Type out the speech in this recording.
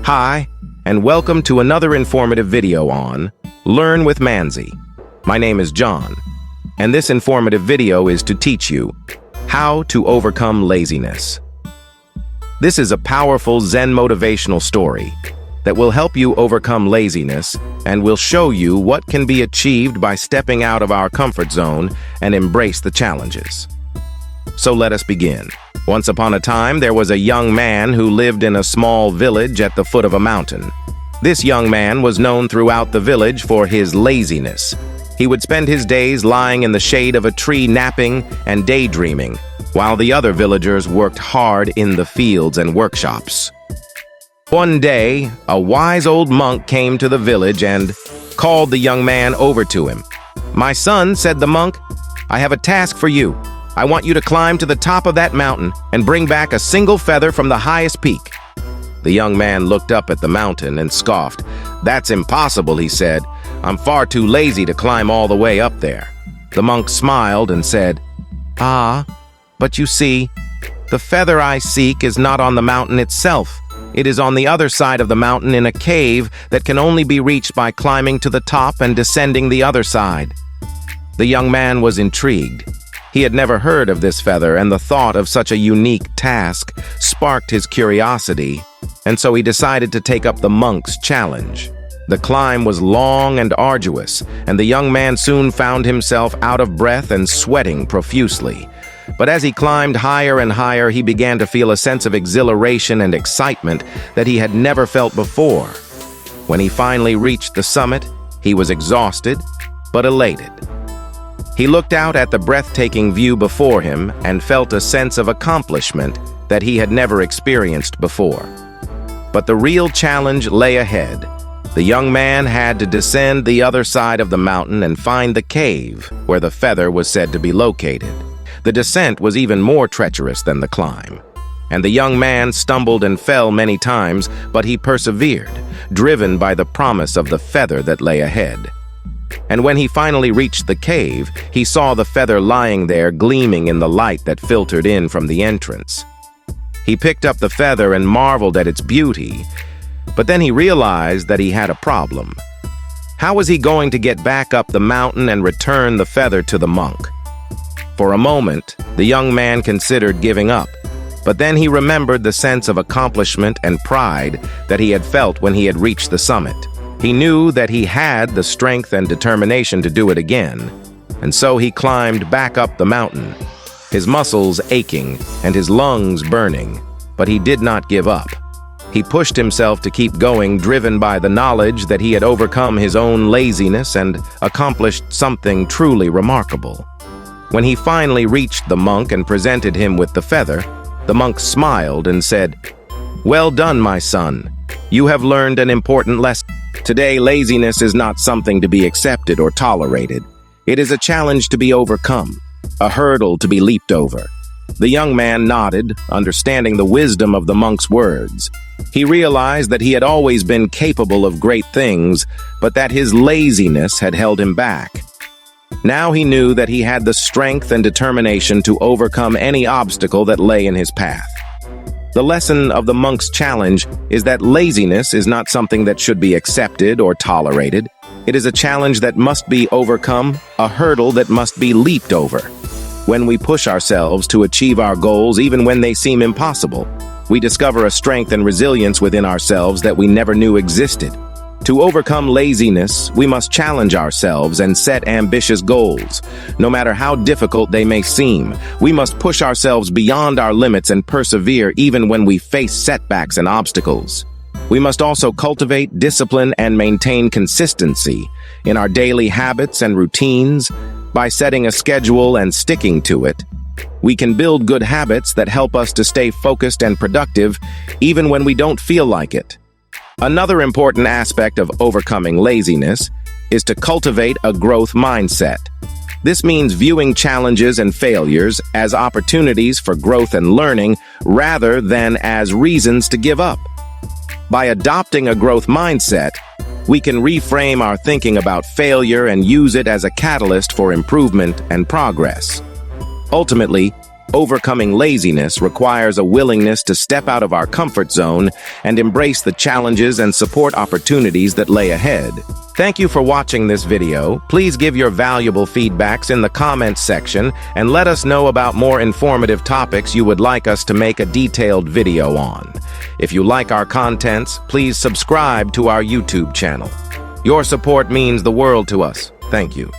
Hi, and welcome to another informative video on Learn with Manzi. My name is John, and this informative video is to teach you how to overcome laziness. This is a powerful Zen motivational story that will help you overcome laziness and will show you what can be achieved by stepping out of our comfort zone and embrace the challenges. So let us begin. Once upon a time, there was a young man who lived in a small village at the foot of a mountain. This young man was known throughout the village for his laziness. He would spend his days lying in the shade of a tree napping and daydreaming, while the other villagers worked hard in the fields and workshops. One day, a wise old monk came to the village and called the young man over to him. "My son," said the monk, "I have a task for you. I want you to climb to the top of that mountain and bring back a single feather from the highest peak." The young man looked up at the mountain and scoffed. "That's impossible," he said. "I'm far too lazy to climb all the way up there." The monk smiled and said, But you see, the feather I seek is not on the mountain itself. It is on the other side of the mountain in a cave that can only be reached by climbing to the top and descending the other side." The young man was intrigued. He had never heard of this feather, and the thought of such a unique task sparked his curiosity, and so he decided to take up the monk's challenge. The climb was long and arduous, and the young man soon found himself out of breath and sweating profusely. But as he climbed higher and higher, he began to feel a sense of exhilaration and excitement that he had never felt before. When he finally reached the summit, he was exhausted, but elated. He looked out at the breathtaking view before him and felt a sense of accomplishment that he had never experienced before. But the real challenge lay ahead. The young man had to descend the other side of the mountain and find the cave where the feather was said to be located. The descent was even more treacherous than the climb, and the young man stumbled and fell many times, but he persevered, driven by the promise of the feather that lay ahead. And when he finally reached the cave, he saw the feather lying there gleaming in the light that filtered in from the entrance. He picked up the feather and marveled at its beauty, but then he realized that he had a problem. How was he going to get back up the mountain and return the feather to the monk? For a moment, the young man considered giving up, but then he remembered the sense of accomplishment and pride that he had felt when he had reached the summit. He knew that he had the strength and determination to do it again, and so he climbed back up the mountain, his muscles aching and his lungs burning, but he did not give up. He pushed himself to keep going, driven by the knowledge that he had overcome his own laziness and accomplished something truly remarkable. When he finally reached the monk and presented him with the feather, the monk smiled and said, "Well done, my son. You have learned an important lesson. Today, laziness is not something to be accepted or tolerated. It is a challenge to be overcome, a hurdle to be leaped over." The young man nodded, understanding the wisdom of the monk's words. He realized that he had always been capable of great things, but that his laziness had held him back. Now he knew that he had the strength and determination to overcome any obstacle that lay in his path. The lesson of the monk's challenge is that laziness is not something that should be accepted or tolerated. It is a challenge that must be overcome, a hurdle that must be leaped over. When we push ourselves to achieve our goals, even when they seem impossible, we discover a strength and resilience within ourselves that we never knew existed. To overcome laziness, we must challenge ourselves and set ambitious goals. No matter how difficult they may seem, we must push ourselves beyond our limits and persevere even when we face setbacks and obstacles. We must also cultivate, discipline, and maintain consistency in our daily habits and routines. By setting a schedule and sticking to it, we can build good habits that help us to stay focused and productive even when we don't feel like it. Another important aspect of overcoming laziness is to cultivate a growth mindset. This means viewing challenges and failures as opportunities for growth and learning rather than as reasons to give up. By adopting a growth mindset, we can reframe our thinking about failure and use it as a catalyst for improvement and progress. Ultimately, Overcoming laziness requires a willingness to step out of our comfort zone and embrace the challenges and support opportunities that lay ahead. Thank you for watching this video. Please give your valuable feedbacks in the comments section and let us know about more informative topics you would like us to make a detailed video on. If you like our contents, please subscribe to our YouTube channel. Your support means the world to us. Thank you.